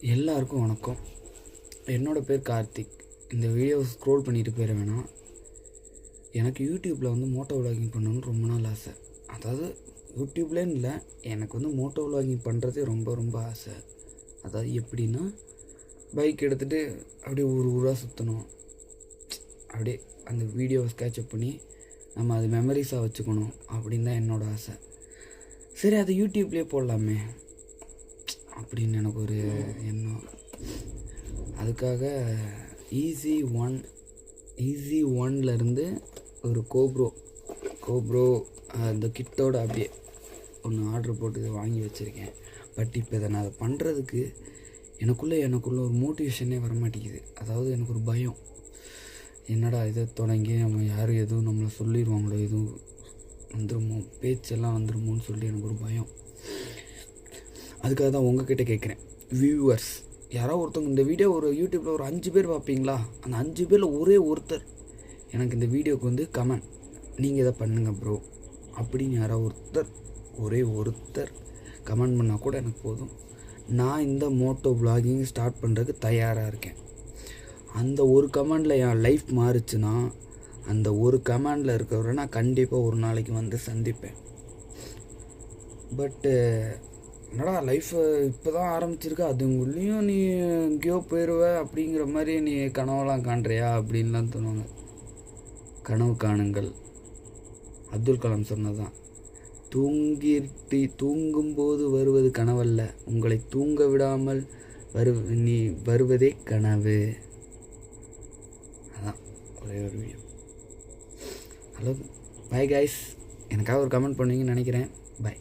எல்லாருக்கும் வணக்கம். என்னோடய பேர் கார்த்திக். இந்த வீடியோவை ஸ்க்ரோல் பண்ணிட்டு போயிட வேணாம். எனக்கு யூடியூப்பில் மோட்டோ விலாகிங் பண்ணணும்னு ரொம்ப நாள் ஆசை. அதாவது யூடியூப்லேன்னு இல்லை, எனக்கு மோட்டோ விலாகிங் பண்ணுறதே ரொம்ப ரொம்ப ஆசை. அதாவது எப்படின்னா, பைக் எடுத்துகிட்டு அப்படியே ஊராக சுற்றணும். அப்படியே அந்த வீடியோவை ஸ்கேட்சப் பண்ணி நம்ம அது மெமரிஸாக வச்சுக்கணும் அப்படின்னு தான் என்னோடய ஆசை. சரி, அது யூடியூப்லேயே போடலாமே அப்படின்னு எனக்கு ஒரு எண்ணம். அதுக்காக ஈஸி ஒன்லேருந்து ஒரு கோப்ரோ அந்த கிட்டோட அப்படியே ஒன்று ஆர்டர் போட்டு இதை வாங்கி வச்சுருக்கேன். பட் இப்போ இதை நான் அதை பண்ணுறதுக்கு எனக்குள்ளே ஒரு மோட்டிவேஷனே வரமாட்டேங்குது. அதாவது எனக்கு ஒரு பயம், என்னடா இதை தொடங்கி நம்ம யாரும் எதுவும் நம்மளை சொல்லிடுவாங்களோ, எதுவும் வந்துடுமோ, பேச்செல்லாம் வந்துடுமோன்னு சொல்லி எனக்கு ஒரு பயம். அதுக்காக தான் உங்ககிட்ட கேட்குறேன். வியூவர்ஸ் யாராவது ஒருத்தவங்க இந்த வீடியோ ஒரு யூடியூப்பில் ஒரு 5 பேர் பார்ப்பீங்களா? அந்த 5 பேரில் ஒரே ஒருத்தர் எனக்கு இந்த வீடியோவுக்கு கமெண்ட், நீங்கள் இதை பண்ணுங்கள் ப்ரோ அப்படின்னு யாராவது ஒரே ஒருத்தர் கமெண்ட் பண்ணால் கூட எனக்கு போதும். நான் இந்த மோட்டோ விலாகிங் ஸ்டார்ட் பண்ணுறதுக்கு தயாராக இருக்கேன். அந்த ஒரு கமெண்டில் என் லைஃப் மாறுச்சுன்னா, அந்த ஒரு கமெண்டில் இருக்கிறவரை நான் கண்டிப்பாக ஒரு நாளைக்கு சந்திப்பேன். பட்டு என்னடா லைஃப்பை இப்போ தான் ஆரம்பிச்சிருக்க, அதுங்குள்ளேயும் நீ எங்கேயோ போயிடுவ அப்படிங்கிற மாதிரி நீ கனவெல்லாம் காண்றியா அப்படின்லாம் தோணுவாங்க. கனவு காணுங்கள், அப்துல் கலாம் சொன்னதான். தூங்கும்போது வருவது கனவல்ல, உங்களை தூங்க விடாமல் நீ வருவதே கனவு. அதான் ஒரே ஒரு வீடியோ. Hello, bye guys. எனக்காக ஒரு கமெண்ட் பண்ணுவீங்கன்னு நினைக்கிறேன். பை.